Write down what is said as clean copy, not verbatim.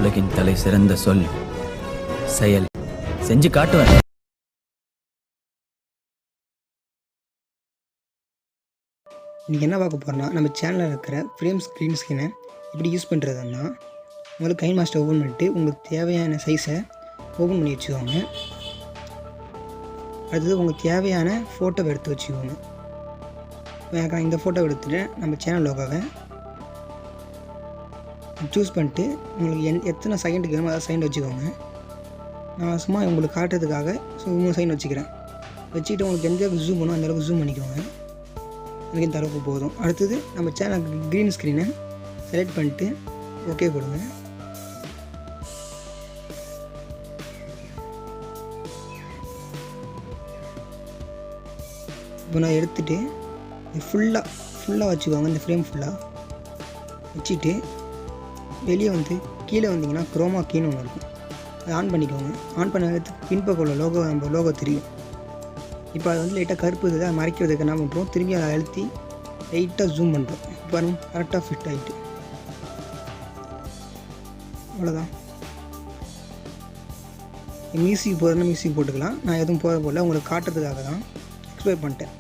உலகின் தலை சிறந்த சொல் செயல். செஞ்சு காட்டுவேன். இன்றைக்கி என்ன பார்க்க போகிறோன்னா, நம்ம சேனலில் இருக்கிற ஸ்க்ரீன் ஸ்கினை எப்படி யூஸ் பண்ணுறதுன்னா, உங்களுக்கு கைன்மாஸ்டர் ஓப்பன் பண்ணிவிட்டு உங்களுக்கு தேவையான சைஸை ஓப்பன் பண்ணி வச்சுக்கோங்க. அடுத்தது உங்களுக்கு தேவையான ஃபோட்டோவை எடுத்து வச்சுக்கோங்க. எனக்கு இந்த ஃபோட்டோவை எடுத்துகிட்டு நம்ம சேனல் லோகோவை சூஸ் பண்ணிட்டு உங்களுக்கு எத்தனை செகண்டுக்கு வேணுமோ அதை செகண்ட் வச்சுக்கோங்க. நான் சும்மா உங்களுக்கு காட்டுறதுக்காக 3 செகண்ட் வச்சுக்கிறேன். வச்சுக்கிட்டு உங்களுக்கு எந்த அளவுக்கு ஜூம் பண்ணணும் அந்தளவுக்கு ஜூம் பண்ணிக்கோங்க. எனக்கு இந்த அளவுக்கு போதும். அடுத்தது நம்ம சேனல் க்ரீன் ஸ்க்ரீனை செலக்ட் பண்ணிட்டு ஓகே கொடுங்க. இப்போ நான் எடுத்துகிட்டு ஃபுல்லாக வச்சுக்கோங்க. இந்த ஃப்ரேம் ஃபுல்லாக வச்சுட்டு வெளியே கீழே வந்தீங்கன்னா குரோமா கீன்னு ஒன்று இருக்கும், அதை ஆன் பண்ணிக்கோங்க. ஆன் பண்ணதுக்கு பின்பக்கம் உள்ள நம்ம லோகோ தெரியும். இப்போ அது லைட்டாக கருப்பு இருக்குது, அதை மறைக்கிறதுக்கு என்ன பண்ணுறோம், திரும்பி அதை அழுத்தி லைட்டாக ஜூம் பண்ணுறோம். இப்போ கரெக்டாக ஃபிட் ஆகிட்டு அவ்வளோதான். மியூசிக் போடுறதுனா மியூசிக் போட்டுக்கலாம். நான் எதுவும் போட உங்களுக்கு காட்டுறதுக்காக தான் எக்ஸ்பிளைன் பண்ணிட்டேன்.